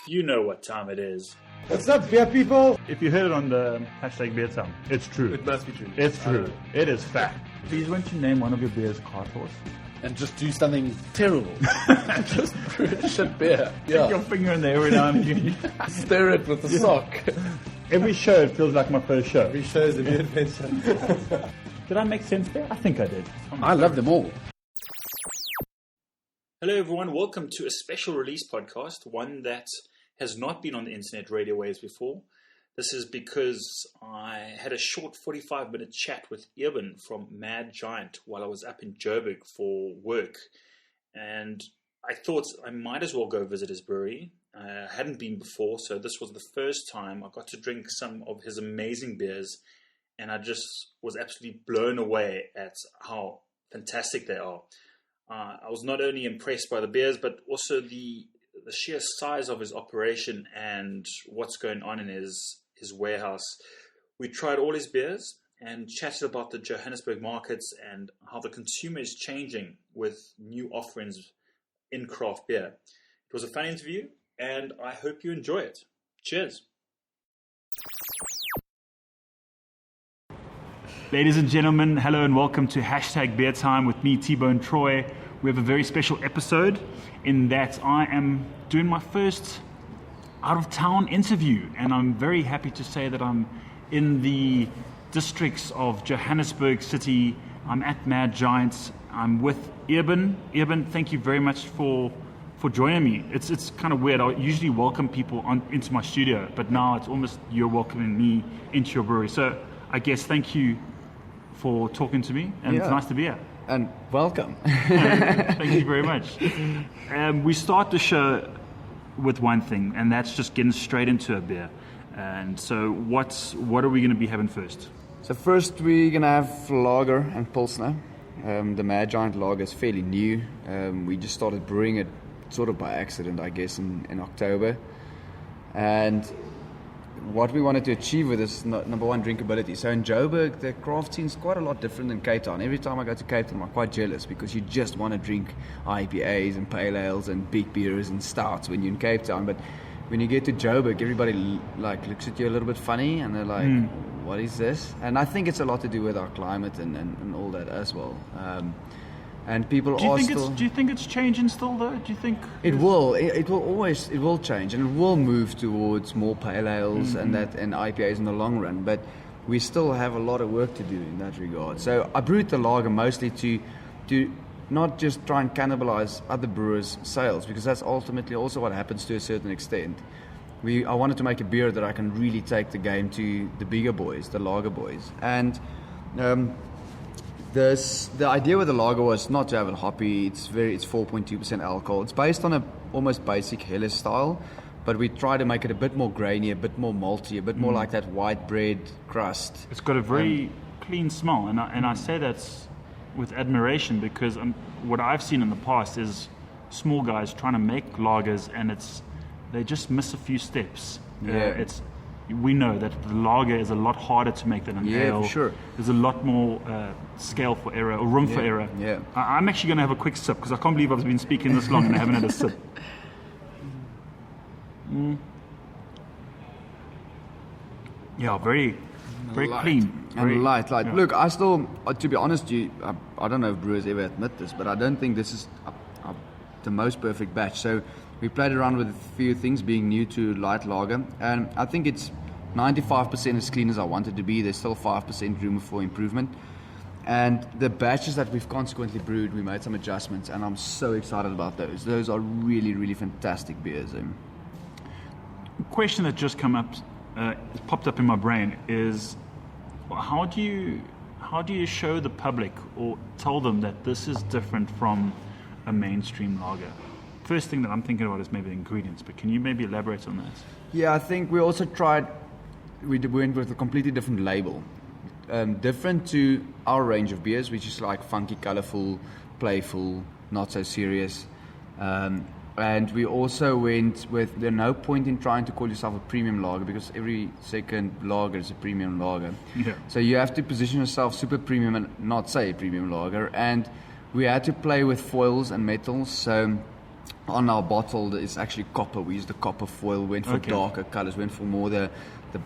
You know what time it is. What's up, beer people? If you heard it on the hashtag beer time, it's true. It must be true. It's true. It is fact. Please, won't you name one of your beers Cart Horse? And just do something terrible. Just brew a shit beer. Stick your Yeah. finger in there every now and again. Stir it with a sock. Every show, it feels like my first show. Every show is a new adventure. Did I make sense there? I think I did. I love them all. Hello, everyone. Welcome to a special release podcast, one that has not been on the internet radio waves before. This is because I had a short 45-minute chat with Eben from Mad Giant while I was up in Joburg for work. And I thought I might as well go visit his brewery. I hadn't been before, so this was the first time I got to drink some of his amazing beers. And I just was absolutely blown away at how fantastic they are. I was not only impressed by the beers, but also the sheer size of his operation and what's going on in his warehouse. We tried all his beers and chatted about the Johannesburg markets and how the consumer is changing with new offerings in craft beer. It was a fun interview, and I hope you enjoy it. Cheers. Ladies and gentlemen, hello and welcome to Hashtag Beer Time with me, T-Bone Troy. We have a very special episode in that I am doing my first out-of-town interview, and I'm very happy to say that I'm in the districts of Johannesburg City. I'm at Mad Giants. I'm with Eben. Eben, thank you very much for joining me. It's kind of weird. I usually welcome people into my studio, but now it's almost you're welcoming me into your brewery. So I guess thank you for talking to me, and It's nice to be here. And welcome. Thank you very much. We start the show with one thing, and that's just getting straight into a beer. And so what are we going to be having first? So first we're going to have lager and pilsner. The Mad Giant lager is fairly new. We just started brewing it sort of by accident, I guess, in October. And what we wanted to achieve with this, number one, drinkability. So in Joburg, the craft scene is quite a lot different than Cape Town. Every time I go to Cape Town, I'm quite jealous because you just want to drink IPAs and pale ales and big beers and stouts when you're in Cape Town. But when you get to Joburg, everybody looks at you a little bit funny and they're like, what is this? And I think it's a lot to do with our climate and all that as well. And people do you think it's changing still though? Do you think it will? It will change, and it will move towards more pale ales and IPAs in the long run. But we still have a lot of work to do in that regard. So I brewed the lager mostly to not just try and cannibalize other brewers' sales, because that's ultimately also what happens to a certain extent. I wanted to make a beer that I can really take the game to the bigger boys, the lager boys, and. The idea with the lager was not to have it hoppy. It's 4.2% alcohol. It's based on a almost basic Helles style, but we try to make it a bit more grainy, a bit more malty, a bit more like that white bread crust. It's got a very clean smell, and I say that with admiration because what I've seen in the past is small guys trying to make lagers, and they just miss a few steps. Yeah. We know that the lager is a lot harder to make than an ale. Yeah, for sure. There's a lot more scale for error, or room for error. Yeah. I'm actually going to have a quick sip because I can't believe I've been speaking this long and I haven't had a sip. Yeah, very clean. And light. Yeah. Look, I still, to be honest, I don't know if brewers ever admit this, but I don't think this is the most perfect batch. So we played around with a few things, being new to light lager, and I think it's 95% as clean as I want it to be. There's still 5% room for improvement. And the batches that we've consequently brewed, we made some adjustments, and I'm so excited about those. Those are really, really fantastic beers. A question that just popped up in my brain is, how do you show the public or tell them that this is different from a mainstream lager? First thing that I'm thinking about is maybe the ingredients, but can you maybe elaborate on that? Yeah, I think we also we went with a completely different label. Different to our range of beers, which is like funky, colorful, playful, not so serious. And we also went with, there's no point in trying to call yourself a premium lager because every second lager is a premium lager. Yeah. So you have to position yourself super premium and not say premium lager. And we had to play with foils and metals. So on our bottle is actually copper. We use the copper foil. Went for darker colors. Went for more the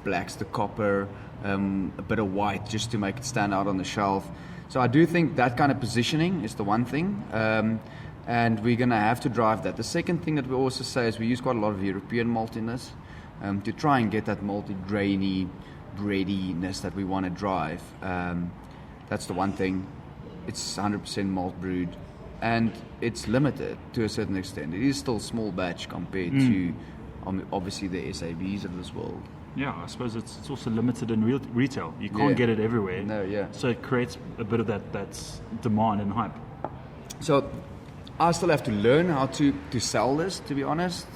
blacks, the copper, a bit of white, just to make it stand out on the shelf. So I do think that kind of positioning is the one thing, and we're going to have to drive that. The second thing that we also say is we use quite a lot of European malt in this, to try and get that malty, grainy, breadiness that we want to drive. That's the one thing. It's 100% malt brewed, and it's limited to a certain extent. It is still small batch compared to obviously the SABs of this world. Yeah, I suppose it's also limited in retail. You can't get it everywhere. No, yeah. So it creates a bit of that's demand and hype. So I still have to learn how to sell this, to be honest,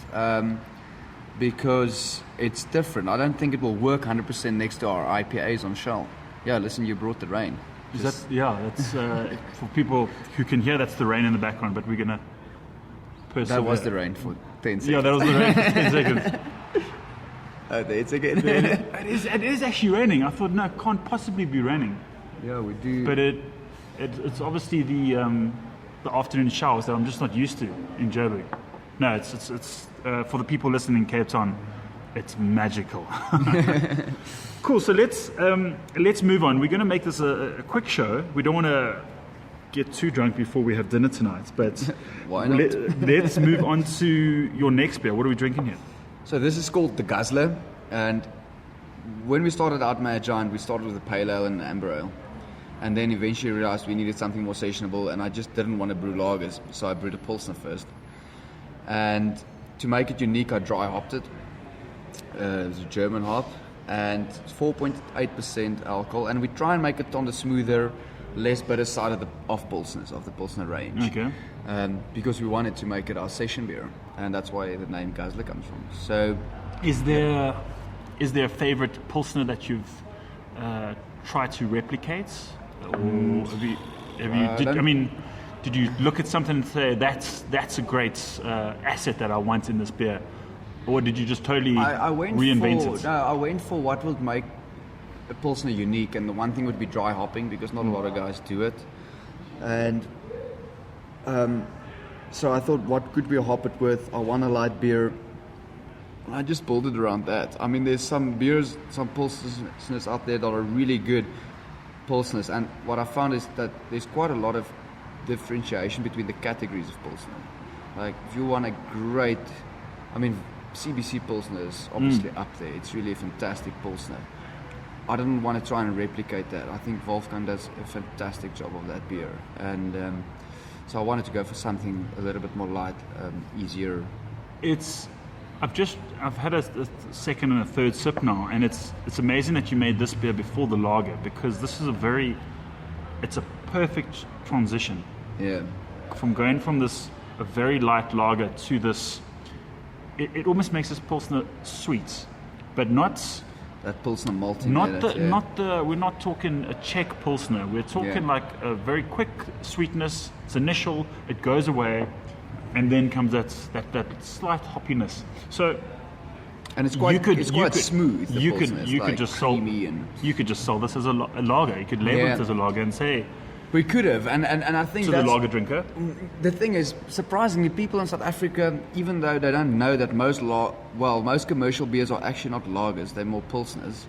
because it's different. I don't think it will work 100% next to our IPAs on shelf. Yeah, listen, you brought the rain. Is that's for people who can hear, that's the rain in the background, but we're going to persevere. That was the rain for 10 seconds. Yeah, that was the rain for 10 seconds. Oh, there it's again. It is actually raining. I thought, no, it can't possibly be raining. Yeah, we do. But it's obviously the afternoon showers that I'm just not used to in Joburg. No, it's for the people listening in Cape Town, it's magical. Cool. So let's move on. We're going to make this a quick show. We don't want to get too drunk before we have dinner tonight, but why not? Let's move on to your next beer. What are we drinking here? So this is called the Guzzler, and when we started out Mad Giant, we started with the Pale Ale and the Amber Ale, and then eventually realized we needed something more sessionable, and I just didn't want to brew lagers, so I brewed a Pilsner first. And to make it unique, I dry hopped it. It was a German hop, and it's 4.8% alcohol, and we try and make it on the smoother, less bitter side of the Pilsners, of the Pilsner range. Okay. Because we wanted to make it our session beer, and that's why the name Guzzler comes from. So, is there a favorite Pilsner that you've tried to replicate, or did you look at something and say that's a great asset that I want in this beer, or did you just totally reinvent it? No, I went for what would make a Pilsner unique, and the one thing would be dry hopping, because not a lot of guys do it, and so I thought, what could we hop it with? I want a light beer. I just built it around that. I mean, there's some beers, some Pilsners out there that are really good Pilsners, and what I found is that there's quite a lot of differentiation between the categories of Pilsner. Like, if you want a great, CBC Pilsner is obviously up there. It's really a fantastic Pilsner. I didn't want to try and replicate that. I think Wolfgang does a fantastic job of that beer, and so I wanted to go for something a little bit more light, easier. I've had a second and a third sip now, and it's amazing that you made this beer before the lager, because this is it's a perfect transition. Yeah. From going from a very light lager to this, it almost makes this Pilsner sweet, but not that Pilsner malty. We're not talking a Czech Pilsner. We're talking like a very quick sweetness. It's initial, it goes away, and then comes that slight hoppiness. So, and it's quite smooth. You could just sell this as a lager. You could label it as a lager and say. We could have, and I think to the lager drinker. The thing is, surprisingly, people in South Africa, even though they don't know that most commercial beers are actually not lagers, they're more Pilsners,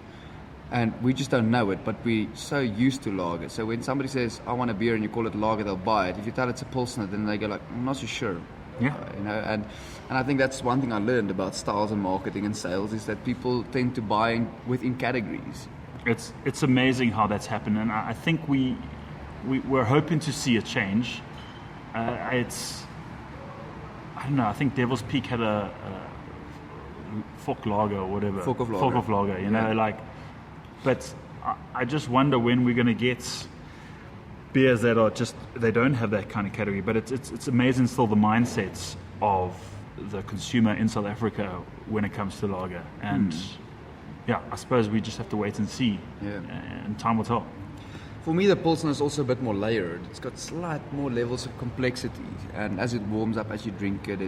and we just don't know it. But we're so used to lagers. So when somebody says, "I want a beer," and you call it lager, they'll buy it. If you tell it's a Pilsner, then they go like, "I'm not so sure." Yeah. And I think that's one thing I learned about styles and marketing and sales, is that people tend to buy within categories. It's amazing how that's happened, and I think we're hoping to see a change. I don't know. I think Devil's Peak had a Fock Lager or whatever. Fock of Lager. You know, but I just wonder when we're going to get beers that are they don't have that kind of category. But it's amazing still the mindsets of the consumer in South Africa when it comes to lager. And I suppose we just have to wait and see. Yeah. And time will tell. For me, the Pilsner is also a bit more layered. It's got slight more levels of complexity, and as it warms up, as you drink it,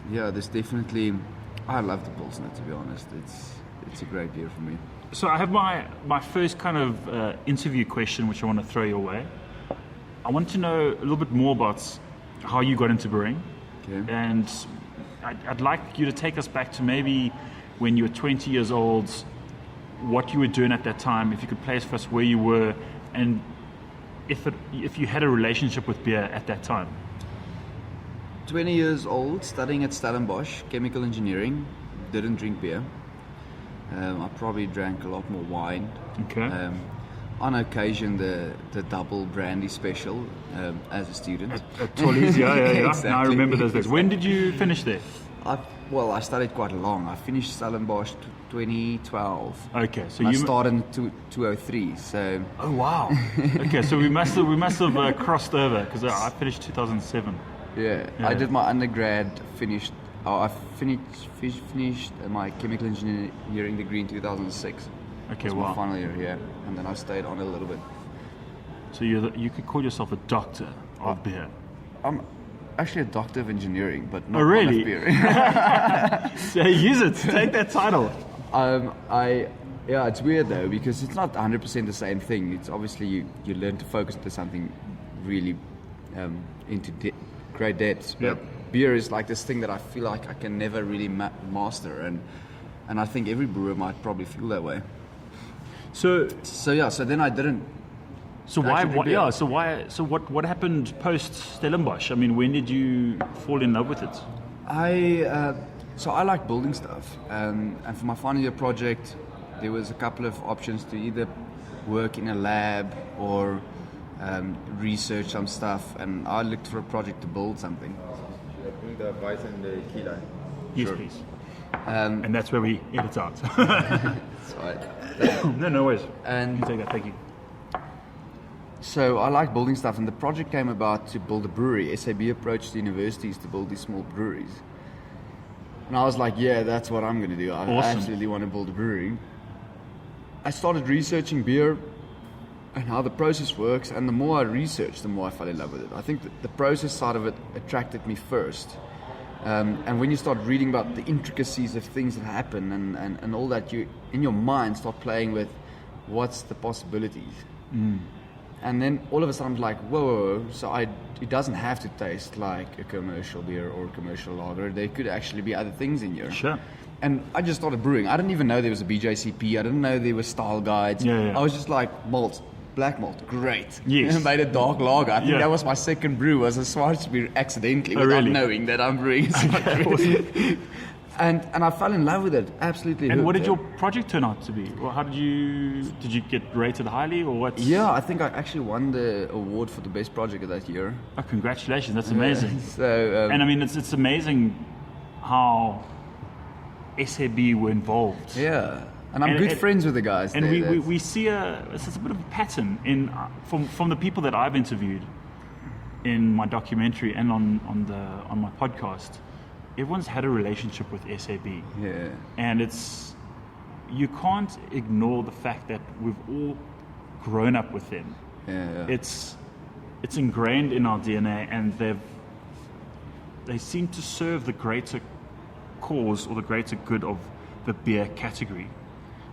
there's definitely. I love the Pilsner, to be honest. It's a great beer for me. So I have my first kind of interview question, which I want to throw your way. I want to know a little bit more about how you got into brewing, Okay. And I'd like you to take us back to maybe when you were 20 years old, what you were doing at that time, if you could place for us where you were, and if you had a relationship with beer at that time. 20 years old, studying at Stellenbosch, chemical engineering, didn't drink beer. I probably drank a lot more wine. Okay. On occasion, the double brandy special as a student. At Tolly's, yeah. Exactly. Now I remember those days. When did you finish there? I studied quite long. I finished Stellenbosch 2012. Okay, so I you started in 2003. So. Oh wow. Okay, so we must have crossed over because I finished 2007. Yeah, I did my undergrad. I finished my chemical engineering degree in 2006. Okay, That's wow. my final year here, and then I stayed on a little bit. So you could call yourself a doctor of beer. I'm actually a doctor of engineering, but not Oh, really? one of beer. So use it. Take that title. It's weird though because it's not 100% the same thing. It's obviously you learn to focus into something really into great depths. But Yep. beer is like this thing that I feel like I can never really master, and I think every brewer might probably feel that way. So then I didn't. So why? Actually, beer. So what happened post Stellenbosch? I mean, when did you fall in love with it? I like building stuff, and for my final year project, there was a couple of options to either work in a lab or research some stuff, and I looked for a project to build something. Bring the Weiss and the Kilo. Yes, Sure. please. And that's where we edit out. So no worries. And You take that. Thank you. so I like building stuff, and the project came about to build a brewery. SAB approached the universities to build these small breweries. And I was like, yeah, that's what I'm going to do. I Awesome. absolutely want to build a brewery. I started researching beer and how the process works, and the more I researched, the more I fell in love with it. I think that the process side of it attracted me first. And when you start reading about the intricacies of things that happen and all that, you in your mind start playing with what's the possibilities. And then all of a sudden I'm like, whoa, so it doesn't have to taste like a commercial beer or a commercial lager. There could actually be other things in here. Sure. And I just started brewing. I didn't even know there was a BJCP. I didn't know there were style guides. Yeah. I was just like, malt, black malt, great. Yes. And made a dark lager. I think Yeah. that was my second brew, was a Schwarzbier accidentally, Oh, without really? knowing that I'm brewing a Schwarzbier. And I fell in love with it. Absolutely. And what did hooked, your project turn out to be? Well, how did you get rated highly or what? Yeah, I think I actually won the award for the best project of that year. Oh, congratulations. That's amazing. So And I mean, it's amazing how SAB were involved. yeah, and I'm good friends with the guys. And there. we see it's a bit of a pattern in from the people that I've interviewed in my documentary and on my podcast. Everyone's had a relationship with SAB, Yeah. and you can't ignore the fact that we've all grown up with them. Yeah. It's ingrained in our DNA, and they seem to serve the greater cause or the greater good of the beer category.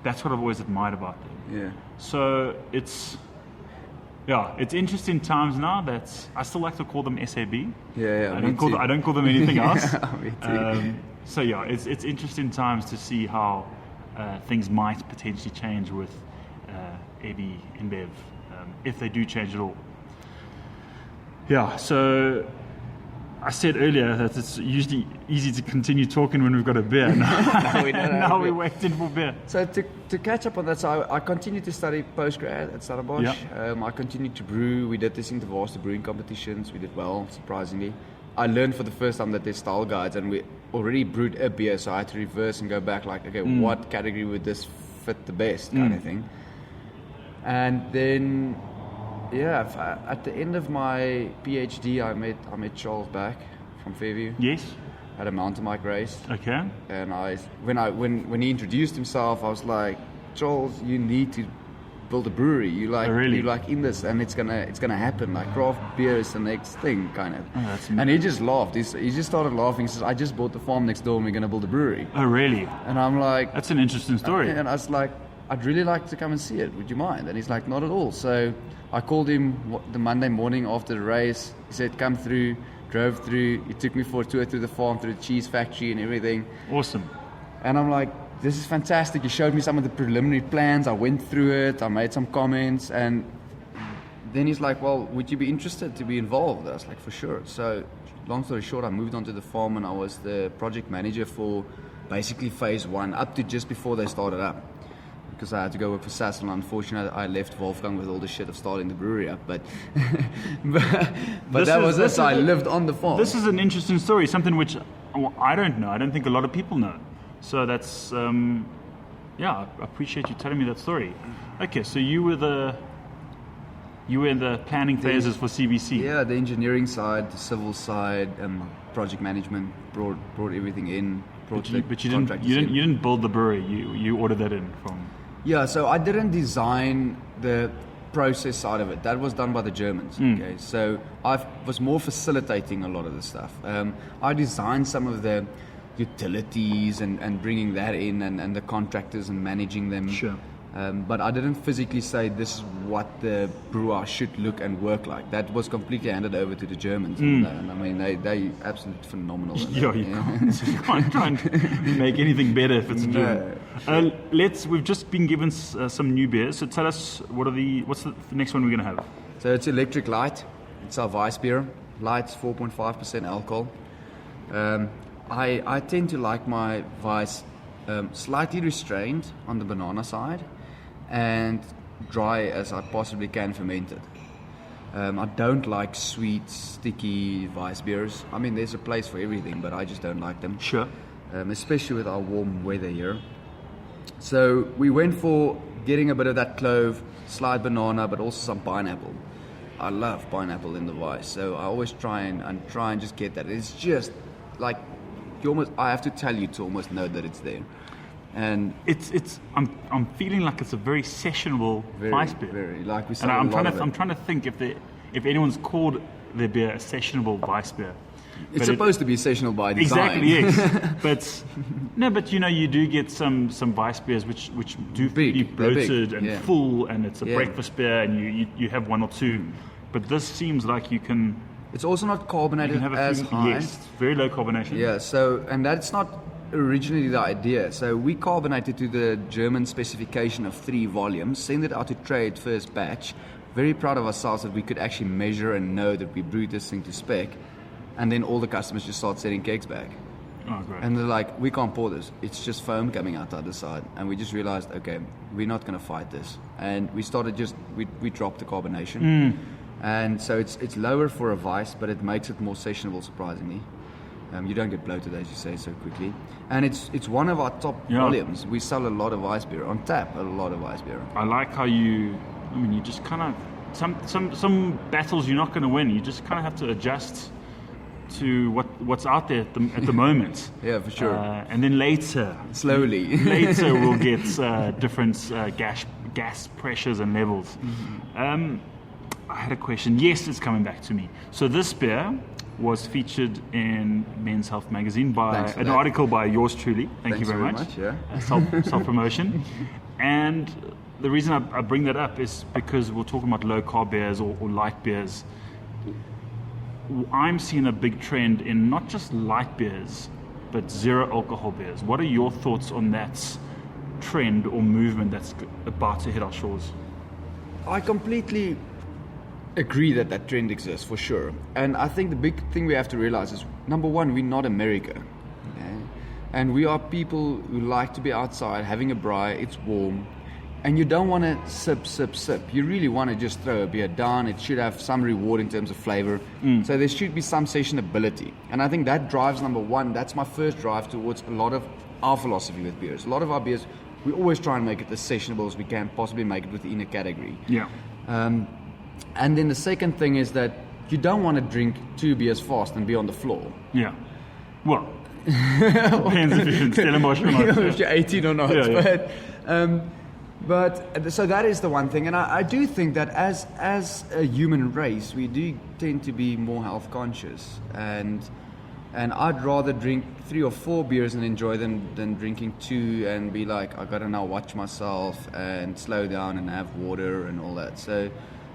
That's what I've always admired about them. Yeah. So it's interesting times now. I still like to call them SAB. Yeah, I me too. don't call them anything else. Me too. So yeah, it's interesting times to see how things might potentially change with AB InBev, if they do change at all. Yeah, so I said earlier that it's usually easy to continue talking when we've got a beer. Now we're waiting for beer. So to catch up on that, so I continued to study postgrad at Stellenbosch. Yeah. I continued to brew. We did this InterVarsity brewing competitions. We did well, surprisingly. I learned for the first time that there's style guides, and we already brewed a beer, so I had to reverse and go back like, okay, what category would this fit the best, kind of thing. And then, yeah, at the end of my PhD, I met Charles Back from Fairview Yes. at a mountain bike race. Okay. And when he introduced himself, I was like, Charles, you need to build a brewery. You like Oh, really? you like in this, and it's gonna happen. Like craft beer is the next thing, kind of. Oh, that's and he just laughed. He just started laughing. He says, I just bought the farm next door, and we're gonna build a brewery. Oh, really? And I'm like, That's an interesting story. and I was like, I'd really like to come and see it. Would you mind? And he's like, not at all. So I called him the Monday morning after the race. He said, come through, drove through. He took me for a tour through the farm, through the cheese factory and everything. Awesome. And I'm like, this is fantastic. He showed me some of the preliminary plans. I went through it. I made some comments. And then he's like, well, would you be interested to be involved? I was like, for sure. So long story short, I moved onto the farm and I was the project manager for basically phase 1 up to just before they started up. Because I had to go work for Sasol. Unfortunately, I left Wolfgang with all the shit of starting the brewery up. But that was it. I lived on the farm. This is an interesting story, something which I don't know. I don't think a lot of people know. So that's, I appreciate you telling me that story. Okay, so you were in the planning phases for CBC. Yeah, the engineering side, the civil side, project management, brought everything in. But you didn't build the brewery. You ordered that in from. Yeah, so I didn't design the process side of it. That was done by the Germans. Okay, so I was more facilitating a lot of the stuff. I designed some of the utilities and bringing that in and the contractors and managing them. Sure. But I didn't physically say this is what the brewer should look and work like. That was completely handed over to the Germans. And I mean, they absolutely phenomenal. You can't try and make anything better if it's a German. We've just been given some new beers. So tell us, what's the next one we're going to have? So it's Electric Light. It's our Weiss beer. Light's 4.5% alcohol. I tend to like my Weiss slightly restrained on the banana side and dry as I possibly can fermented. I don't like sweet, sticky Weiss beers. I mean, there's a place for everything, but I just don't like them. Sure. Especially with our warm weather here. So we went for getting a bit of that clove, sliced banana, but also some pineapple. I love pineapple in the Weiss, so I always try and just get that. It's just like I have to tell you to almost know that it's there. And I'm feeling like it's a very sessionable Weiss beer. Very, like we said. And I'm trying to think if anyone's called their beer a sessionable Weiss beer. It's supposed to be sessionable by design. Exactly, yes. but you do get some Weiss beers which do be bloated and full, and it's a breakfast beer, and you have one or two. But this seems like you can. It's also not carbonated as high. Yes, very low carbonation. Yeah, and that's not originally the idea. So we carbonated to the German specification of 3 volumes, send it out to trade first batch. Very proud of ourselves that we could actually measure and know that we brewed this thing to spec. And then all the customers just start sending kegs back. Oh, great. And they're like, we can't pour this. It's just foam coming out the other side. And we just realized, okay, we're not going to fight this. And we started we dropped the carbonation. And so it's lower for a Weiss, but it makes it more sessionable, surprisingly. You don't get bloated, as you say, so quickly. And it's one of our top volumes. We sell a lot of Weiss beer. On tap, a lot of Weiss beer. I like how you just kind of... Some battles you're not going to win. You just kind of have to adjust to what's out there at the moment. Yeah, for sure. And then later... Slowly. Later we'll get different gas pressures and levels. I had a question. Yes, it's coming back to me. So this beer was featured in Men's Health magazine by an article by yours truly. Thanks you very much. Self-promotion. And the reason I bring that up is because we're talking about low-carb beers or light beers. I'm seeing a big trend in not just light beers, but zero-alcohol beers. What are your thoughts on that trend or movement that's about to hit our shores? I completely agree that trend exists, for sure. And I think the big thing we have to realize is, number one, we're not America. Okay? And we are people who like to be outside, having a braai, it's warm. And you don't want to sip. You really want to just throw a beer down. It should have some reward in terms of flavor. So there should be some sessionability. And I think that drives number one. That's my first drive towards a lot of our philosophy with beers. A lot of our beers, we always try and make it as sessionable as we can possibly make it within a category. Yeah. And then the second thing is that you don't want to drink 2 beers fast and be on the floor. Yeah. Well, depends if you're in Stellenbosch or not. If you're 18 or not. Yeah. But so that is the one thing, and I do think that as a human race, we do tend to be more health conscious, and I'd rather drink 3 or 4 beers and enjoy them than drinking 2 and be like, I gotta now watch myself and slow down and have water and all that. So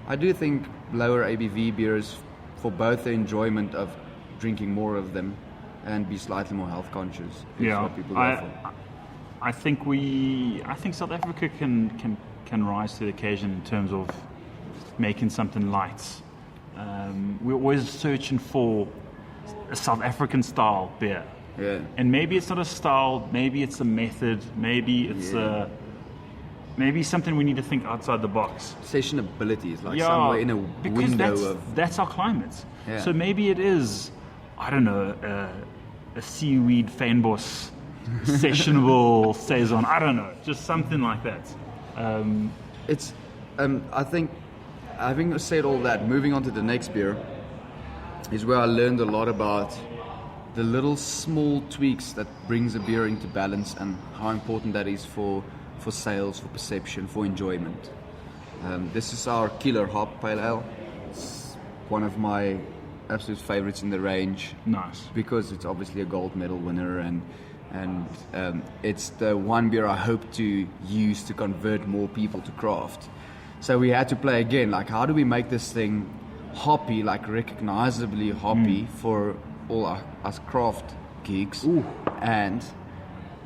I do think lower ABV beers, for both the enjoyment of drinking more of them and be slightly more health conscious. Is Yeah, what people go for. I think South Africa can rise to the occasion in terms of making something light. We're always searching for a South African style beer. Yeah. And maybe it's not a style, maybe it's a method, maybe it's maybe something we need to think outside the box. Sessionability is like somewhere in a because window that's our climate. Yeah. So maybe it is, I don't know, a seaweed Fynbos sessionable saison. I don't know, just something like that. It's, I think, having said all that, moving on to the next beer is where I learned a lot about the little small tweaks that brings a beer into balance and how important that is for sales, for perception, for enjoyment. This is our Killer Hop Pale Ale. It's one of my absolute favorites in the range. Nice. Because it's obviously a gold medal winner and it's the one beer I hope to use to convert more people to craft. So we had to play again, like how do we make this thing hoppy, like recognizably hoppy for all us craft geeks, and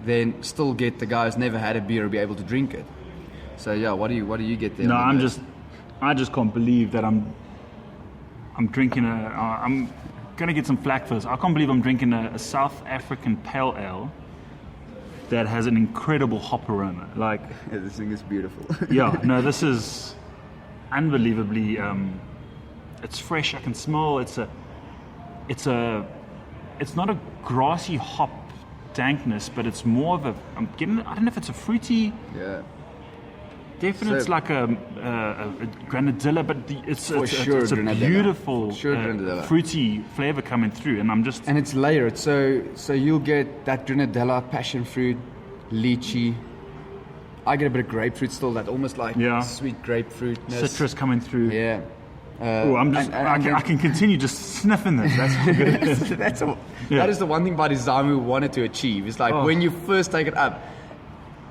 then still get the guys never had a beer be able to drink it. So yeah, what do you get there? No, I just can't believe that I'm drinking I'm gonna get some flack for this. I can't believe I'm drinking a South African pale ale that has an incredible hop aroma. Like, Yeah, this thing is beautiful. yeah, no, this is unbelievably. It's fresh. I can smell. It's not a grassy hop dankness, but it's more of a. I don't know if it's a fruity. Yeah. Definitely, it's So- like a granadilla, but it's For sure it's a granadilla. beautiful For sure granadilla. fruity flavor coming through, and I'm just And it's layered, so you'll get that grenadilla, passion fruit, lychee. I get a bit of grapefruit still, that almost like Yeah. sweet grapefruitness. citrus coming through. Yeah. Oh, I'm just. I can continue just sniffing this. That's how good it is. That is the one thing Badizamu wanted to achieve. It's like when you first take it up,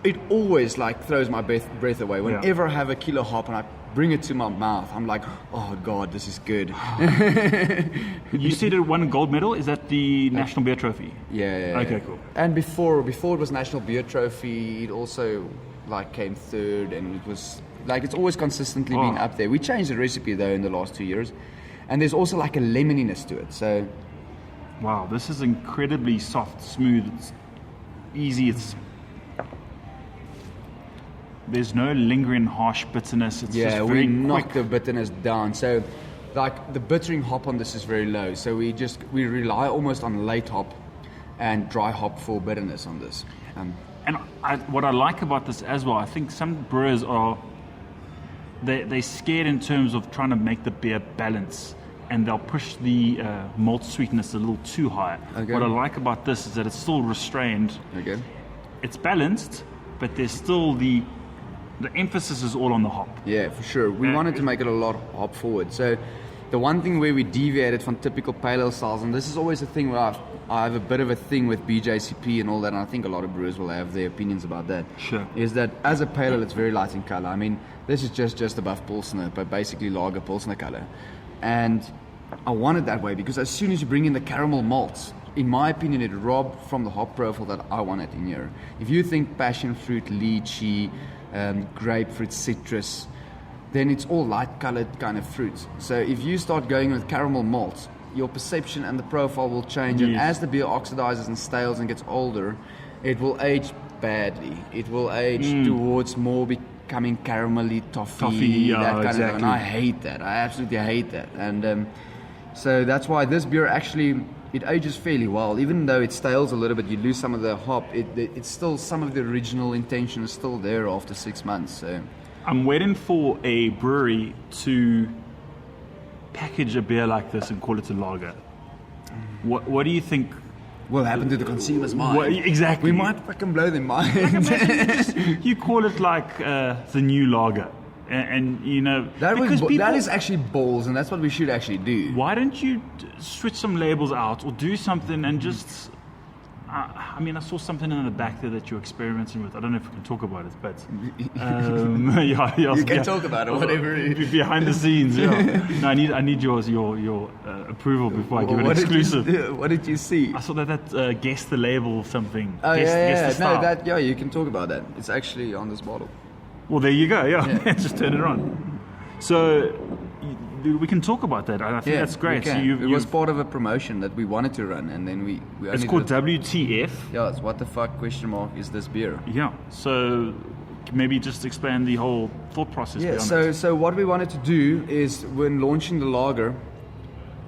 it always like throws my breath away. Whenever I have a kilo hop and I bring it to my mouth, I'm like, oh God, this is good. You said it won a gold medal. Is that the National Beer Trophy? Yeah. Okay, cool. And before it was National Beer Trophy, it also like came third, and it was like it's always consistently been up there. We changed the recipe though in the last 2 years, and there's also like a lemoniness to it. So Wow, this is incredibly soft, smooth. It's easy. There's no lingering harsh bitterness. It's yeah, just we very knock quick. the bitterness down. So like the bittering hop on this is very low. So we rely almost on late hop and dry hop for bitterness on this. And what I like about this as well, I think some brewers they're scared in terms of trying to make the beer balance, and they'll push the malt sweetness a little too high. Okay. What I like about this is that it's still restrained. Okay. It's balanced, but there's still the emphasis is all on the hop. Yeah, for sure. We wanted to make it a lot hop forward. So the one thing where we deviated from typical pale ale styles, and this is always a thing where I have a bit of a thing with BJCP and all that, and I think a lot of brewers will have their opinions about that. Sure. Is that as a pale ale, it's very light in color. I mean, this is just above Pilsner, but basically lager Pilsner color. And I want it that way because as soon as you bring in the caramel malts, in my opinion, it robbed from the hop profile that I wanted in here. If you think passion fruit, lychee, grapefruit, citrus, then it's all light colored kind of fruits. So if you start going with caramel malts, your perception and the profile will change. And Yes. as the beer oxidizes and stales and gets older, it will age badly. It will age towards more becoming caramelly, toffee, yeah, that kind of exactly. thing. And I hate that. I absolutely hate that. And so that's why this beer actually, it ages fairly well. Even though it stales a little bit, you lose some of the hop, it's still, some of the original intention is still there after 6 months. So I'm waiting for a brewery to package a beer like this and call it a lager. What do you think? what happened to the consumer's mind? What, exactly. We might fucking blow their mind. You call it like the new lager, and you know because people, that is actually balls, and that's what we should actually do. Why don't you switch some labels out or do something and just? I mean, I saw something in the back there that you're experimenting with. I don't know if we can talk about it, but You can talk about it, whatever. Behind the scenes, yeah. No, I need your approval before I give an exclusive. What did you see? I saw that guess the label something. Oh, Guess the style. no, that you can talk about that. It's actually on this bottle. Well, there you go. Yeah. Just turn it on. So we can talk about that. I think that's great. we can. It was part of a promotion that we wanted to run, and then we It's only called did- WTF. Yeah, it's what the fuck ? Is this beer? Yeah. So maybe just explain the whole thought process. Yeah. behind it. So what we wanted to do is when launching the lager,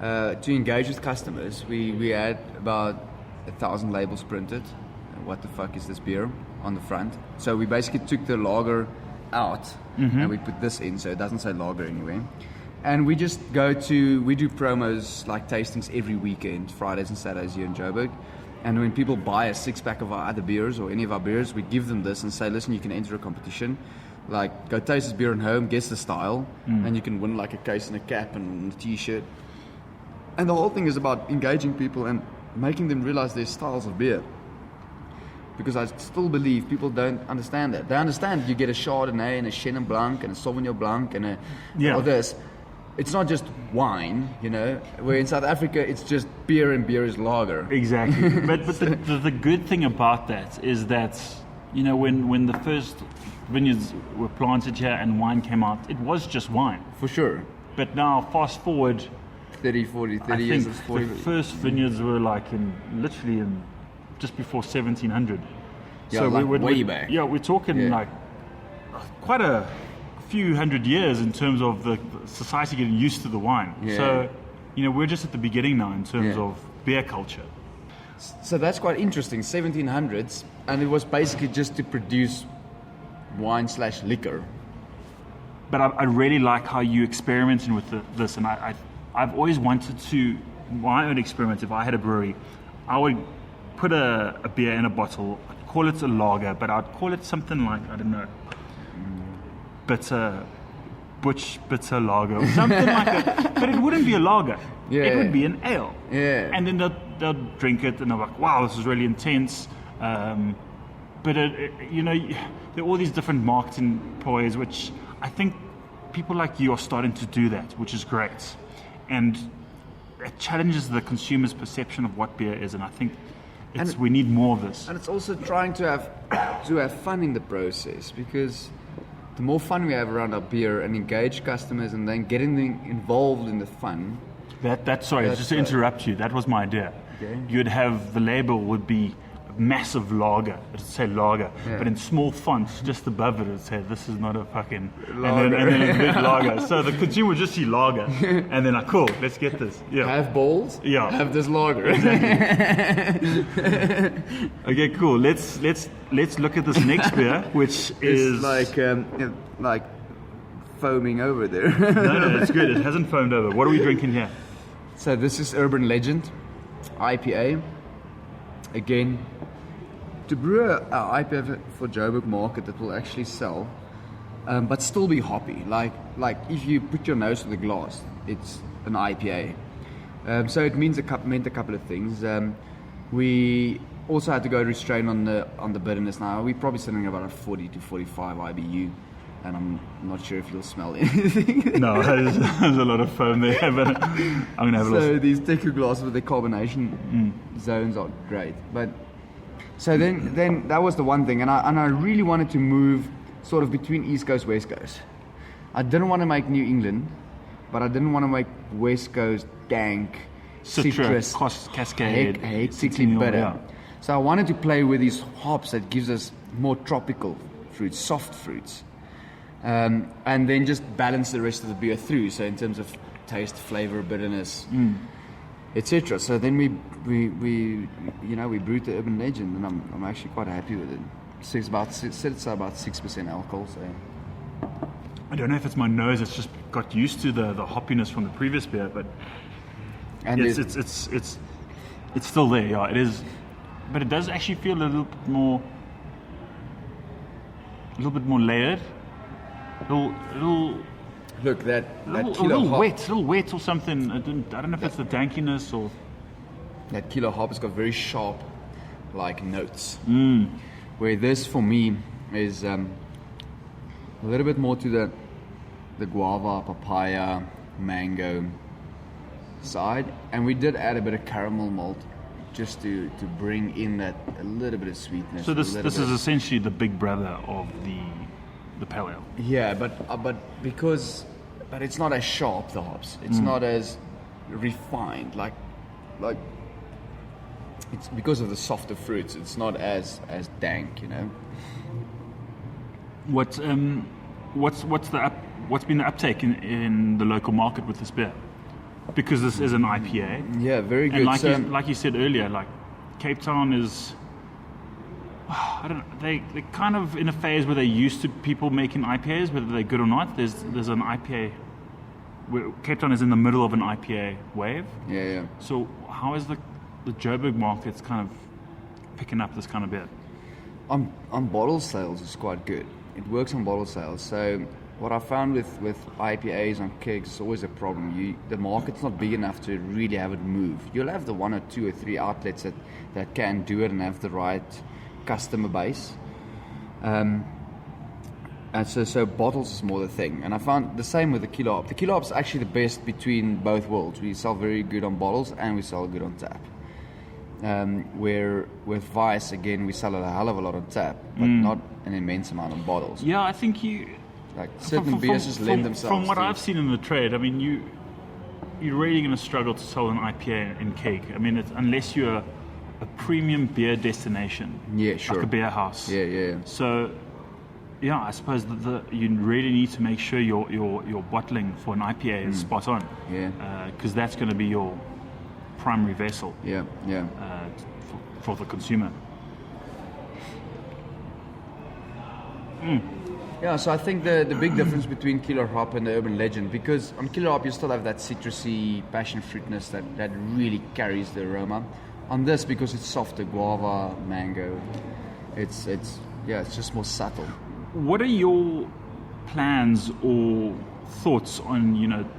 to engage with customers, we had about 1,000 labels printed. What the fuck is this beer on the front? So we basically took the lager out and we put this in, so it doesn't say lager anywhere. And we just we do promos like tastings every weekend, Fridays and Saturdays here in Joburg. And when people buy a 6-pack of our other beers or any of our beers, we give them this and say, listen, you can enter a competition. Like, go taste this beer at home, guess the style, and you can win like a case and a cap and a t-shirt. And the whole thing is about engaging people and making them realize there's styles of beer. Because I still believe people don't understand that. They understand you get a Chardonnay and a Chenin Blanc and a Sauvignon Blanc and all this. It's not just wine, where in South Africa it's just beer and beer is lager. Exactly. but the good thing about that is that, when the first vineyards were planted here and wine came out, it was just wine. For sure. But now, fast forward, 30 I years think of 40. the first vineyards were literally in just before 1700. Yeah, like way back. Yeah, we're talking like quite a few hundred years in terms of the society getting used to the wine. Yeah. So, we're just at the beginning now in terms of beer culture. So that's quite interesting, 1700s, and it was basically just to produce wine/liquor. But I really like how you experimenting with this, and I've always wanted to, my own experiment, if I had a brewery, I would put a beer in a bottle, call it a lager, but I'd call it something like, I don't know, Butch Bitter Lager, or something like that. But it wouldn't be a lager. Yeah. It would be an ale. Yeah. And then they'll drink it, and they're like, wow, this is really intense. But, there are all these different marketing ploys, which I think people like you are starting to do that, which is great. And it challenges the consumer's perception of what beer is, and I think we need more of this. And it's also trying to have fun in the process, because the more fun we have around our beer and engage customers and then getting them involved in the fun. Sorry, just to interrupt you, that was my idea. Okay. You'd have, the label would be massive lager, it'd say lager, but in small fonts just above it would say, this is not a fucking lager. And then a big lager. So the consumer would just see lager and then cool, let's get this. Yeah. Have balls, have this lager. Okay, cool. Let's look at this next beer, which is like foaming over there. No, it's good. It hasn't foamed over. What are we drinking here? So this is Urban Legend IPA. Again, to brew an IPA for Joburg market that will actually sell, but still be hoppy. Like if you put your nose to the glass, it's an IPA. So it meant a couple of things. We also had to go restrain on the bitterness. Now we're probably sitting about a 40 to 45 IBU, and I'm not sure if you'll smell anything. No, there's a lot of foam there, but I'm gonna have a look. So these Teku glasses with the carbonation zones are great. But so then that was the one thing, and I really wanted to move sort of between East Coast, West Coast. I didn't want to make New England, but I didn't want to make West Coast dank, citrus, Cascade, hectically bitter. Yeah. So I wanted to play with these hops that gives us more tropical fruits, soft fruits. And then just balance the rest of the beer through. So in terms of taste, flavor, bitterness, etc. So then we brewed the Urban Legend, and I'm actually quite happy with it. It's about 6% alcohol. So I don't know if it's my nose. It's just got used to the hoppiness from the previous beer, but it's still there. Yeah, it is, but it does actually feel a little bit more layered. Look, that a little wet or something. I don't know if it's the dankiness or that kilo hop has got very sharp like notes. Where this for me is a little bit more to the guava, papaya, mango side, and we did add a bit of caramel malt just to bring in that a little bit of sweetness. So this is essentially the big brother of the pale ale. Yeah, but it's not as sharp, the hops. It's not as refined, like it's because of the softer fruits. It's not as dank, you know. What's been the uptake in the local market with this beer? Because this is an IPA. Yeah, very good. And like you said earlier, like Cape Town is, I don't know, they're kind of in a phase where they're used to people making IPAs, whether they're good or not. There's an IPA. Cape Town is in the middle of an IPA wave. Yeah. So how is the Joburg market's kind of picking up this kind of beer? On bottle sales, it's quite good. It works on bottle sales. So what I found with IPAs on kegs is always a problem. The market's not big enough to really have it move. You'll have the 1 or 2 or 3 outlets that can do it and have the right customer base. And so bottles is more the thing. And I found the same with the Kilo Hop. The Kilo Hop's actually the best between both worlds. We sell very good on bottles and we sell good on tap. Where with Vice, again, we sell a hell of a lot on tap, but not an immense amount on bottles. Yeah, I think like certain beers just lend themselves. From what I've seen in the trade, I mean, you're really going to struggle to sell an IPA in keg. I mean, unless you're a premium beer destination. Yeah, sure. Like a beer house. Yeah. So, yeah, I suppose you really need to make sure your bottling for an IPA is spot on. Yeah. Because that's going to be your primary vessel. Yeah. For the consumer. Yeah, so I think the big difference between Killer Hop and the Urban Legend, because on Killer Hop you still have that citrusy passion fruitness that really carries the aroma. On this, because it's softer, guava, mango, it's just more subtle. What are your plans or thoughts on,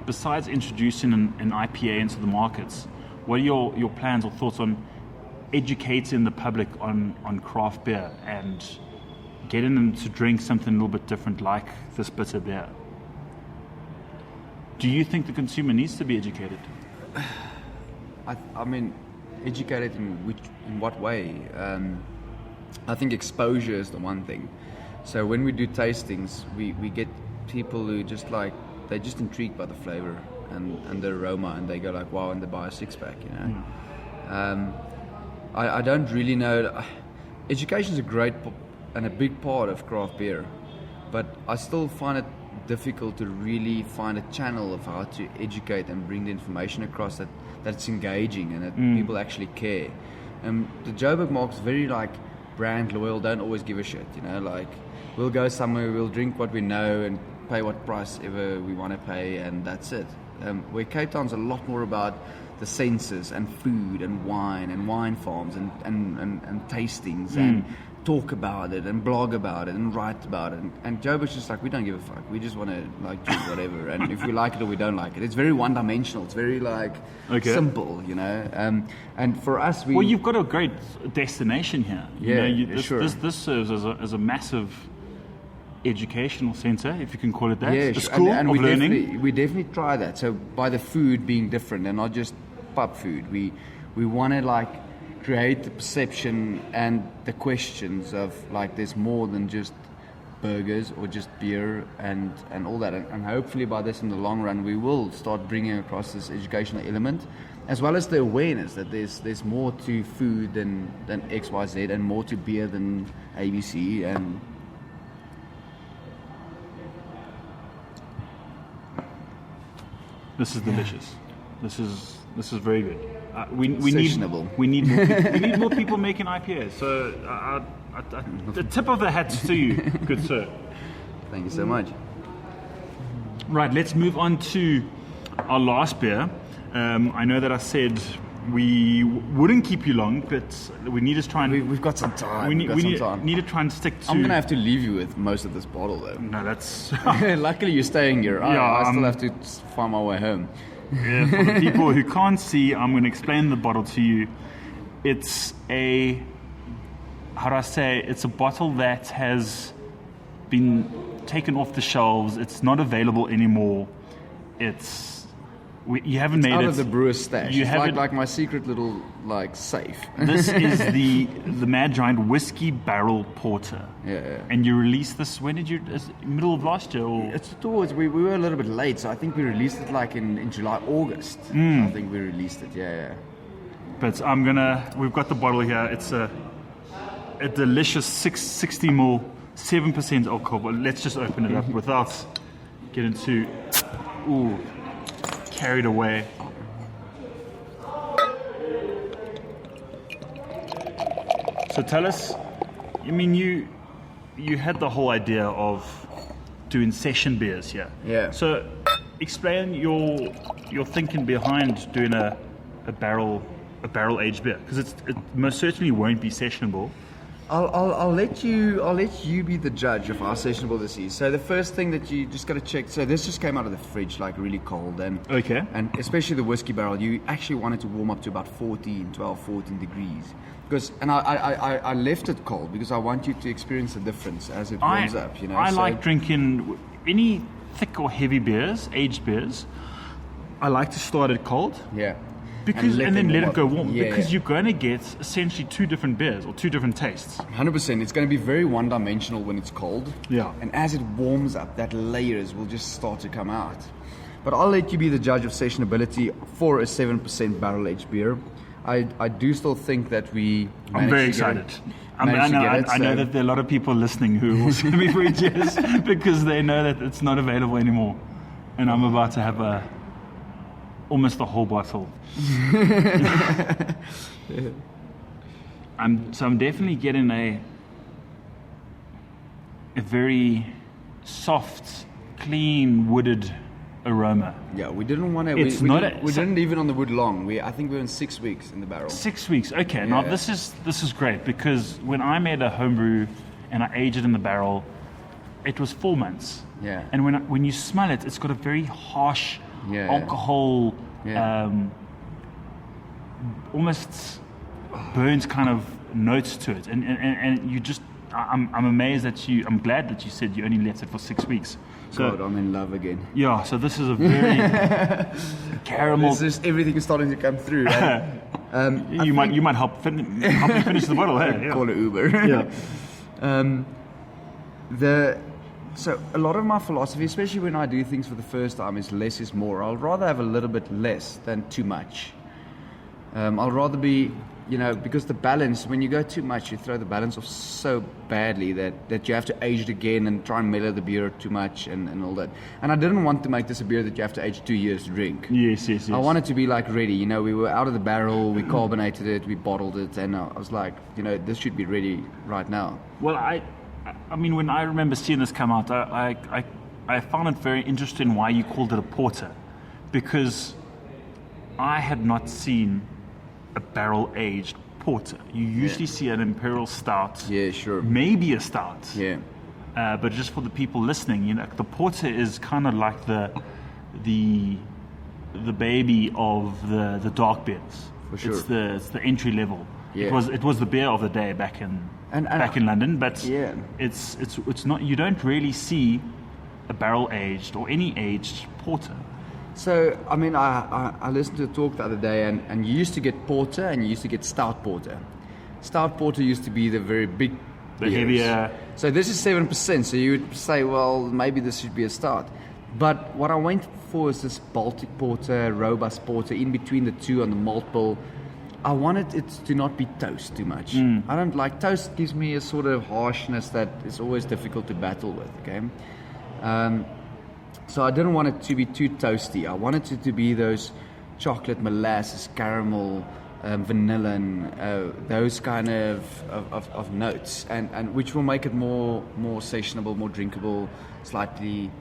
besides introducing an IPA into the markets, what are your plans or thoughts on educating the public on craft beer and getting them to drink something a little bit different like this bitter beer? Do you think the consumer needs to be educated? I mean, educated in what way? I think exposure is the one thing. So when we do tastings, we get people who they're just intrigued by the flavor and the aroma, and they go like, wow, and they buy a 6-pack, I don't really know. Education is a great and a big part of craft beer, but I still find it difficult to really find a channel of how to educate and bring the information across that's engaging and that people actually care. The Joburg market's very brand loyal, don't always give a shit, we'll go somewhere, we'll drink what we know and pay what price ever we want to pay, and that's it. Where Cape Town's a lot more about the senses and food and wine farms and tastings and talk about it and blog about it and write about it. And Joburg's just we don't give a fuck. We just want to drink whatever. And if we like it or we don't like it. It's very one-dimensional. It's very simple, And for us, well, you've got a great destination here. Sure. This serves as a massive educational center, if you can call it that. Yeah, a school and of learning. We definitely try that. So by the food being different and not just pub food, we want to create the perception and the questions of there's more than just burgers or just beer and all that, and hopefully by this in the long run we will start bringing across this educational element, as well as the awareness that there's more to food than XYZ and more to beer than ABC. And this is delicious. This is very good. We need more people making IPAs. So the tip of the hat to you, good sir. Thank you so much. Right, let's move on to our last beer. I know that I said we wouldn't keep you long, but we need to try and... We've got some time. We need to try and stick to... I'm going to have to leave you with most of this bottle, though. No, that's... Luckily you're staying here. I still have to find my way home. Yeah, for the people who can't see, I'm going to explain the bottle to you. It's a, how do I say, it's a bottle that has been taken off the shelves. It's not available anymore. You haven't made out it of the brewer's stash. You It's haven't. like my secret little safe. This is the Mad Giant Whiskey Barrel Porter. Yeah. And you released this, when did you, middle of last year? Or? It's towards, we were a little bit late, so I think we released it like in July, August. I think we released it, yeah. But we've got the bottle here. It's a delicious 660 ml, 7% alcohol. But let's just open it up without getting too carried away. So tell us, I mean, you had the whole idea of doing session beers here. Yeah. So explain your thinking behind doing a barrel aged beer, because it most certainly won't be sessionable. I'll let you be the judge of how sessionable this is. So the first thing that you just got to check. So this just came out of the fridge, like really cold, and Okay. and especially the whiskey barrel, you actually want it to warm up to about 14 degrees. Because I left it cold because I want you to experience the difference as it warms up. You know, I So- like drinking any thick or heavy beers, aged beers. I like to start it cold. Yeah. Because and then let it go warm. Yeah, because yeah. you're going to get essentially two different beers or two different tastes. 100%. It's going to be very one-dimensional when it's cold. Yeah. And as it warms up, that layers will just start to come out. But I'll let you be the judge of sessionability for a 7% barrel-aged beer. I do still think that I'm very excited. I know that there are a lot of people listening who are also going to be very jealous because they know that it's not available anymore. And I'm about to have almost a whole bottle. I'm definitely getting a very soft, clean, wooded aroma. Yeah, we didn't want to. It's we not didn't, a- we didn't leave it on the wood long. I think we were in 6 weeks in the barrel. 6 weeks. Okay, now Yeah. this is great, because when I made a homebrew and I aged it in the barrel, it was 4 months. Yeah. And when you smell it, it's got a very harsh Yeah. alcohol, Yeah. almost burnt kind of notes to it, and you just. I'm amazed that I'm glad that you said you only left it for 6 weeks. So God, I'm in love again. yeah, so this is a very caramel. It's just everything is starting to come through. And, You might help me finish the bottle. Hey, yeah. call it Uber. Yeah. So a lot of my philosophy, especially when I do things for the first time, is less is more. I'll rather have a little bit less than too much. I'll rather be, because the balance, when you go too much, you throw the balance off so badly that you have to age it again and try and mellow the beer too much and all that. And I didn't want to make this a beer that you have to age 2 years to drink. Yes. I wanted to be like ready. We were out of the barrel, we carbonated it, we bottled it, and I was like, this should be ready right now. Well, I mean, when I remember seeing this come out, I found it very interesting why you called it a porter, because I had not seen a barrel-aged porter. You usually see an imperial stout, Yeah, sure. maybe a stout. Yeah. But just for the people listening, the porter is kind of like the baby of the dark beers. For sure. It's the entry level. Yeah. It was the beer of the day back in And in London, but Yeah. it's not. You don't really see a barrel aged or any aged porter. So, I mean, I listened to a talk the other day, and you used to get porter and you used to get stout porter. Stout porter used to be the very big The beers. heavier. So this is 7%, so you would say, well, maybe this should be a stout. But what I went for is this Baltic porter, robust porter, in between the two on the malt bill. I wanted it to not be toast too much. I don't like toast. Gives me a sort of harshness that is always difficult to battle with. Okay, so I didn't want it to be too toasty. I wanted it to be those chocolate, molasses, caramel, vanilla, and those kind of notes, and which will make it more sessionable, more drinkable, slightly,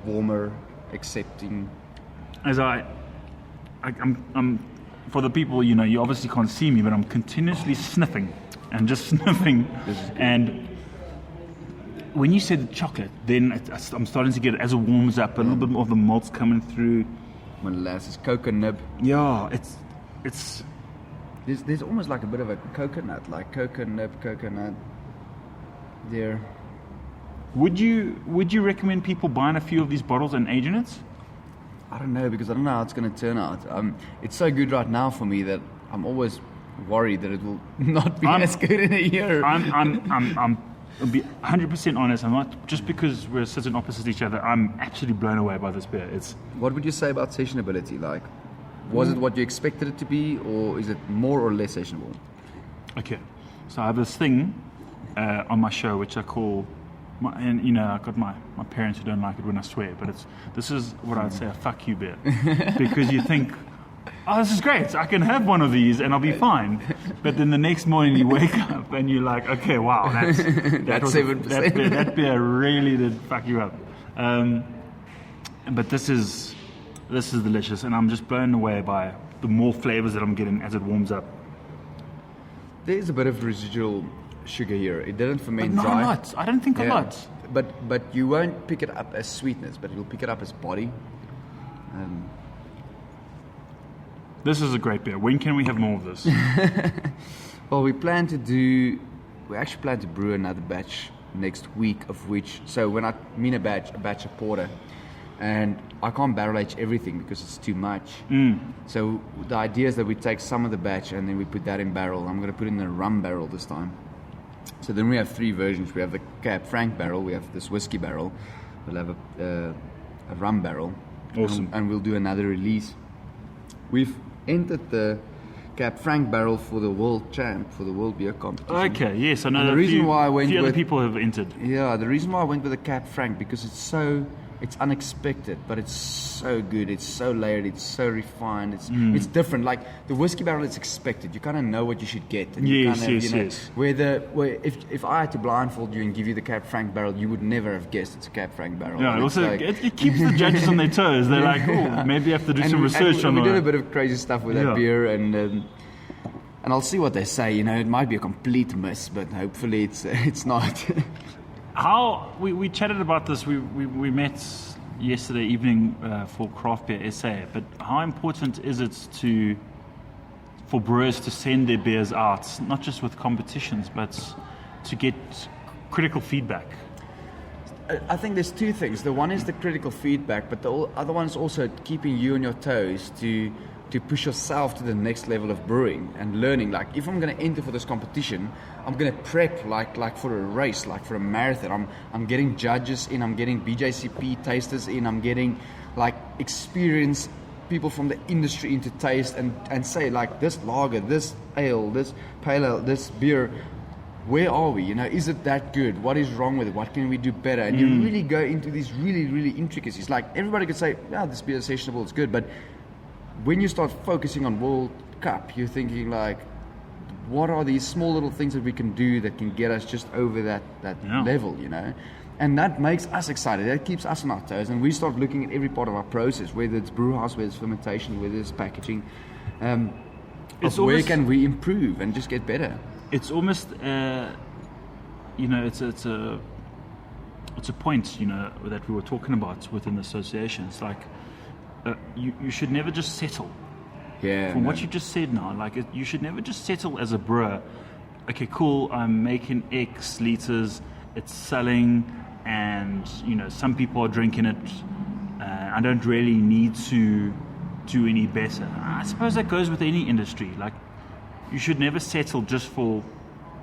warmer, accepting. As I'm for the people, you obviously can't see me, but I'm continuously sniffing and just sniffing. And when you said the chocolate, then I'm starting to get it as it warms up, a little bit more of the malt's coming through. Molasses, cocoa nib. Yeah, it's There's almost like a bit of a coconut there. Would you recommend people buying a few of these bottles and aging it? I don't know, because I don't know how it's going to turn out. It's so good right now for me that I'm always worried that it will not be as good in a year. I'll be 100% honest. I'm not, just because we're sitting opposite each other, I'm absolutely blown away by this beer. What would you say about sessionability? Like, was it what you expected it to be, or is it more or less sessionable? Okay, so I have this thing on my show which I call, I've got my parents who don't like it when I swear, but this is what I'd say a fuck you beer, because you think, oh, this is great, I can have one of these and I'll be fine. But then the next morning you wake up and you're like, okay, wow, that's 7%. That beer really did fuck you up. But this is delicious, and I'm just blown away by the more flavors that I'm getting as it warms up. There's a bit of residual sugar here. It didn't ferment but not dry. a lot. I don't think a lot. But you won't pick it up as sweetness, but you'll pick it up as body. This is a great beer. When can we have more of this? Well, we actually plan to brew another batch next week, of which, so when I mean a batch of porter, and I can't barrel age everything because it's too much. So the idea is that we take some of the batch and then we put that in barrel. I'm going to put it in a rum barrel this time. So then we have 3 versions. We have the Cab Franc barrel, we have this whiskey barrel, we'll have a rum barrel. Awesome. And we'll do another release. We've entered the Cab Franc barrel for the world beer competition. Okay, yes, I know. And the reason why I went few with other people have entered. Yeah, the reason why I went with the Cab Franc, because it's unexpected, but it's so good. It's so layered. It's so refined. It's different. Like the whiskey barrel, it's expected. You kind of know what you should get. And Yes. Where if I had to blindfold you and give you the Cab Franc barrel, you would never have guessed it's a Cab Franc barrel. Yeah, And also it's like, it keeps the judges on their toes. They're like, oh, maybe I have to do some research on we it. did a bit of crazy stuff with that beer, and I'll see what they say. It might be a complete miss, but hopefully it's not. How we chatted about this. We met yesterday evening for Craft Beer SA. But how important is it for brewers to send their beers out, not just with competitions, but to get critical feedback? I think there's 2 things. The one is the critical feedback, but the other one is also keeping you on your toes to push yourself to the next level of brewing and learning. Like, if I'm going to enter for this competition, I'm going to prep like for a race, like for a marathon. I'm getting judges in, I'm getting BJCP tasters in, I'm getting like experienced people from the industry in to taste and say, like, this lager, this ale, this pale ale, this beer, where are we? Is it that good? What is wrong with it? What can we do better? And you really go into these really, really intricacies. Like, everybody could say, yeah, this beer is sessionable, it's good, but when you start focusing on World Cup, you're thinking, like, what are these small little things that we can do that can get us just over that level, And that makes us excited. That keeps us on our toes. And we start looking at every part of our process, whether it's brew house, whether it's fermentation, whether it's packaging. Where can we improve and just get better? It's almost, it's a point, that we were talking about within the association. It's like, you should never just settle. Yeah. From what you just said now, like, you should never just settle as a brewer. Okay, cool, I'm making X liters, it's selling, and some people are drinking it. I don't really need to do any better. I suppose that goes with any industry. Like, you should never settle just for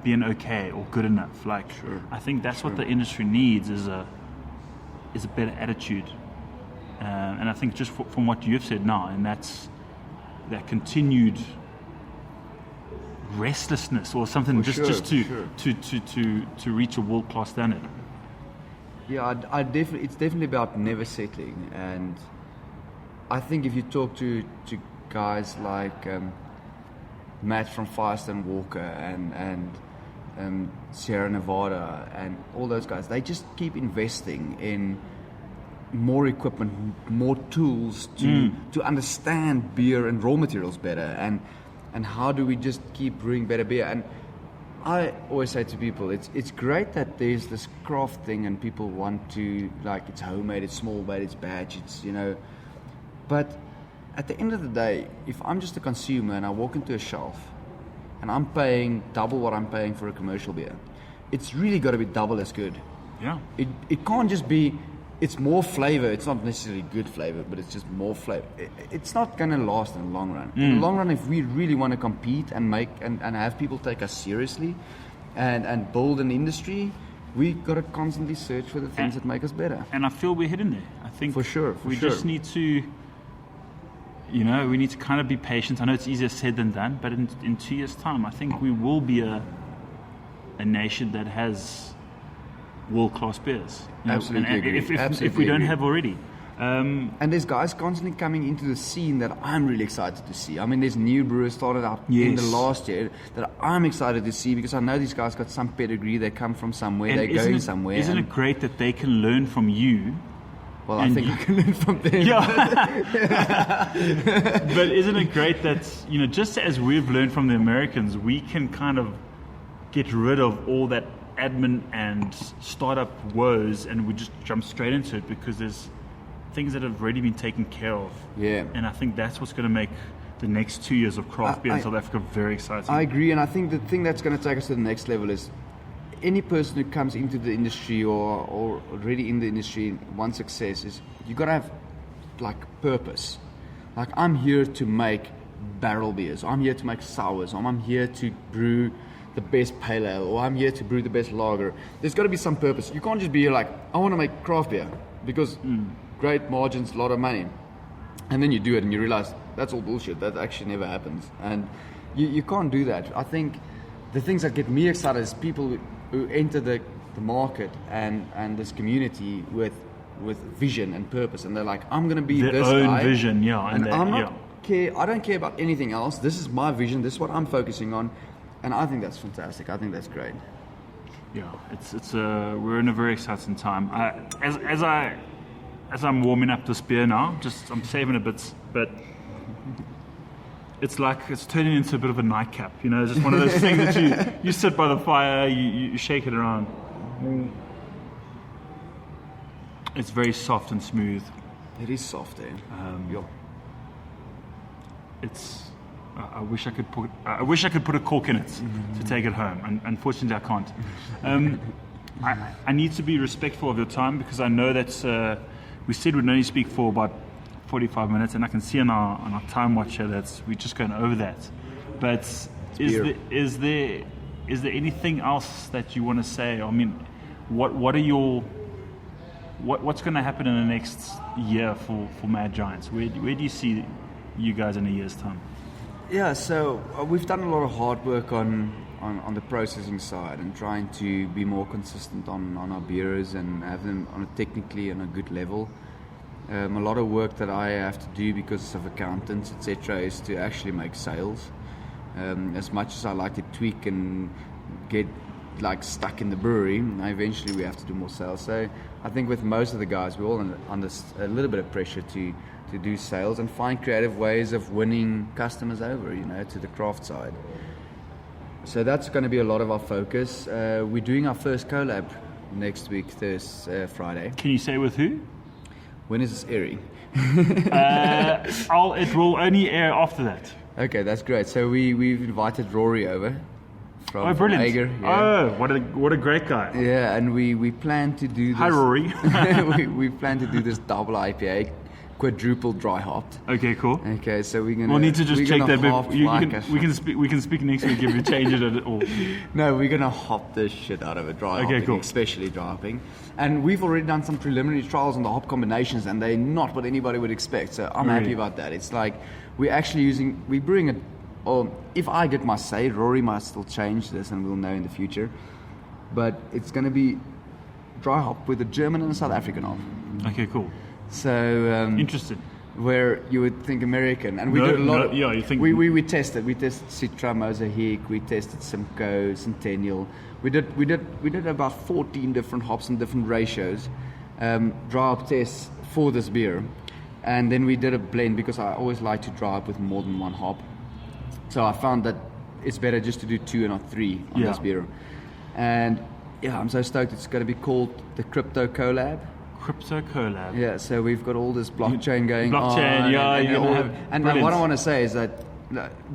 being okay or good enough. Like, sure. I think that's what the industry needs is a better attitude. And I think just from what you've said now, and that's that continued restlessness or something, to reach a world-class standard. Yeah, it's definitely about never settling. And I think if you talk to guys like Matt from Firestone Walker and Sierra Nevada and all those guys, they just keep investing in more equipment, more tools to understand beer and raw materials better, and how do we just keep brewing better beer. And I always say to people, it's great that there's this craft thing and people want to, like, it's homemade, it's small made, it's batch, it's but at the end of the day, if I'm just a consumer and I walk into a shelf and I'm paying double what I'm paying for a commercial beer, it's really got to be double as good. Yeah. It can't just be, it's more flavor. It's not necessarily good flavor, but it's just more flavor. It's not going to last in the long run. In the long run, if we really want to compete and make and have people take us seriously and build an industry, we got to constantly search for the things that make us better. And I feel we're heading there. I think For sure. we just need to, we need to kind of be patient. I know it's easier said than done, but in 2 years' time, I think we will be a nation that has world-class beers. Absolutely agree. If Absolutely we don't agree. have already. And there's guys constantly coming into the scene that I'm really excited to see. I mean, there's new brewers started up in the Yes. last year that I'm excited to see because I know these guys got some pedigree. They come from somewhere. And They're going somewhere. Isn't and- it great that they can learn from you? Well, I and think you- I can learn from them. Yeah. But isn't it great that, just as we've learned from the Americans, we can kind of get rid of all that admin and startup woes and we just jump straight into it because there's things that have already been taken care of. Yeah. And I think that's what's going to make the next 2 years of craft beer in South Africa very exciting. I agree, and I think the thing that's going to take us to the next level is any person who comes into the industry or already in the industry wants success is you got to have like purpose. Like I'm here to make barrel beers, I'm here to make sours, I'm here to brew the best pale ale, or I'm here to brew the best lager. There's got to be some purpose. You can't just be like, I want to make craft beer because great margins, a lot of money. And then you do it and you realize that's all bullshit. That actually never happens. And you can't do that. I think the things that get me excited is people who enter the market and this community with vision and purpose. And they're like, I'm going to be Their this own guy. vision, yeah. And they- I'm yeah. not I don't care about anything else. This is my vision. This is what I'm focusing on. And I think that's fantastic. I think that's great. Yeah, we're in a very exciting time. As I'm warming up this beer now, I'm saving a bit, but it's like it's turning into a bit of a nightcap. It's just one of those things that you sit by the fire, you shake it around. It's very soft and smooth. It is soft, eh? Yeah. I wish I could put a cork in it to take it home, and unfortunately I can't. I need to be respectful of your time because I know that we said we'd only speak for about 45 minutes, and I can see on our time watcher that we're just going over that. But is there anything else that you want to say? I mean, what are your what's going to happen in the next year for Mad Giants? Where do you see you guys in a year's time? Yeah, so we've done a lot of hard work on the processing side and trying to be more consistent on our beers and have them technically on a good level. A lot of work that I have to do because of accountants, etc., is to actually make sales. As much as I like to tweak and get like stuck in the brewery, eventually we have to do more sales. So I think with most of the guys, we're all under a little bit of pressure to do sales and find creative ways of winning customers over, to the craft side. So that's going to be a lot of our focus. We're doing our first collab next week, Friday. Can you say with who? When is this airing? It will only air after that. Okay, that's great. So we've invited Rory over from Brilliant! Ager, yeah. Oh, what a great guy! Yeah, and we plan to do this. Hi, Rory. we plan to do this double IPA, quadruple dry hopped. Okay, cool. Okay, so we're gonna. We'll need to just we're check gonna that. hop But we can speak next week if you change it at all. No, we're gonna hop the shit out of it, dry Okay, hopping, cool. especially dry hopping. And we've already done some preliminary trials on the hop combinations, and they're not what anybody would expect. So I'm happy about that. It's like we're brewing it. Or if I get my say, Rory might still change this, and we'll know in the future. But it's going to be dry hop with a German and a South African hop. Okay, cool. So Interesting. where you would think American, and we No, did a lot. no, of, yeah, you think- we tested. We tested Citra, Mosaic. We tested Simcoe, Centennial. We did about 14 different hops and different ratios, dry hop tests for this beer, and then we did a blend because I always like to dry up with more than one hop. So I found that it's better just to do 2 and not 3 on this beer. And yeah, I'm so stoked. It's going to be called the Crypto Collab. Crypto collab. Yeah, so we've got all this blockchain going Blockchain, on. yeah, and you all have- and brilliant. what I want to say is that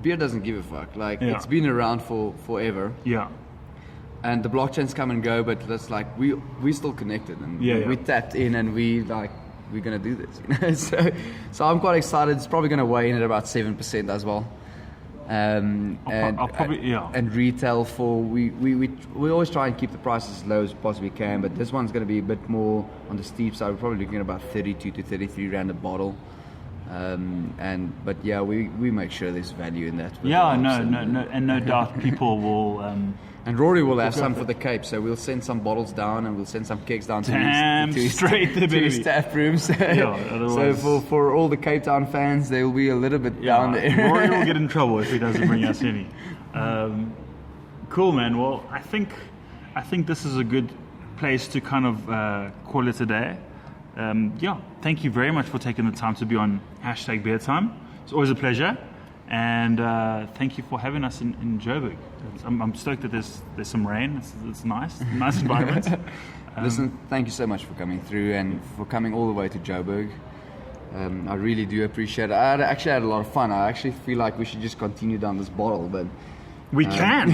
beer doesn't give a fuck. Like, Yeah. it's been around for forever. Yeah. And the blockchains come and go, but that's like we still connected, and Yeah, yeah. we tapped in, and we're gonna do this, you know. So I'm quite excited. It's probably gonna weigh in at about 7% as well. I'll probably, yeah. And retail for we always try and keep the prices as low as possibly can, but this one's going to be a bit more on the steep side. We're probably looking at about 32 to 33 rand a bottle. But yeah, we make sure there's value in that. with Yeah, the no, hops and no doubt people will. And Rory will have some for the Cape, so we'll send some bottles down, and we'll send some kegs down to Damn his straight there, to his baby. staff rooms. So otherwise- for all the Cape Town fans, they will be a little bit down there. Rory will get in trouble if he doesn't bring us any. Cool, man. Well, I think this is a good place to kind of call it a day. Thank you very much for taking the time to be on #Beer Time. It's always a pleasure, and thank you for having us in Joburg. I'm stoked that there's some rain. It's nice environment. Listen, thank you so much for coming through and for coming all the way to Joburg. I really do appreciate it. I actually had a lot of fun. I actually feel like we should just continue down this bottle, but We can.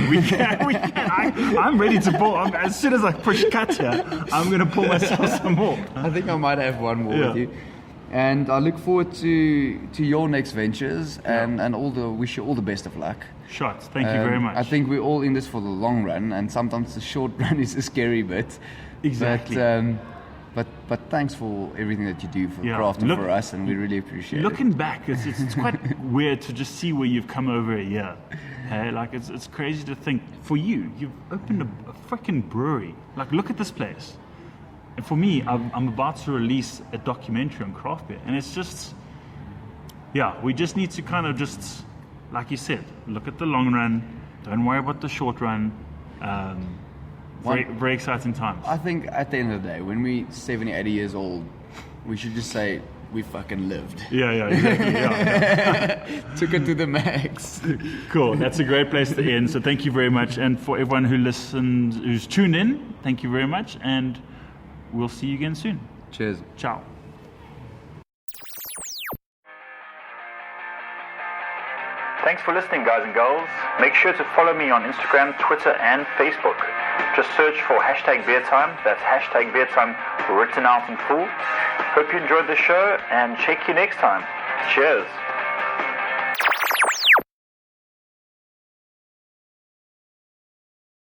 I'm ready to pull. As soon as I push cut here, I'm going to pull myself some more. I think I might have one more with you. And I look forward to your next ventures, and wish you all the best of luck. Shots. Thank you very much. I think we're all in this for the long run, and sometimes the short run is a scary bit. Exactly. But thanks for everything that you do for the craft and for us, and we really appreciate it. Looking back, it's quite weird to just see where you've come over a year. Hey, like it's crazy to think. For you, you've opened a freaking brewery. Like, look at this place. And for me, I'm about to release a documentary on craft beer, and it's just, we just need to kind of just, like you said, look at the long run. Don't worry about the short run. Very exciting times. I think at the end of the day, when we're 70, 80 years old, we should just say we fucking lived. Yeah, exactly. Took it to the max. Cool. That's a great place to end. So thank you very much. And for everyone who listened, who's tuned in, thank you very much. And we'll see you again soon. Cheers. Ciao. Thanks for listening, guys and girls. Make sure to follow me on Instagram, Twitter, and Facebook. Just search for #BeerTime. That's #BeerTime written out in full. Hope you enjoyed the show, and check you next time. Cheers.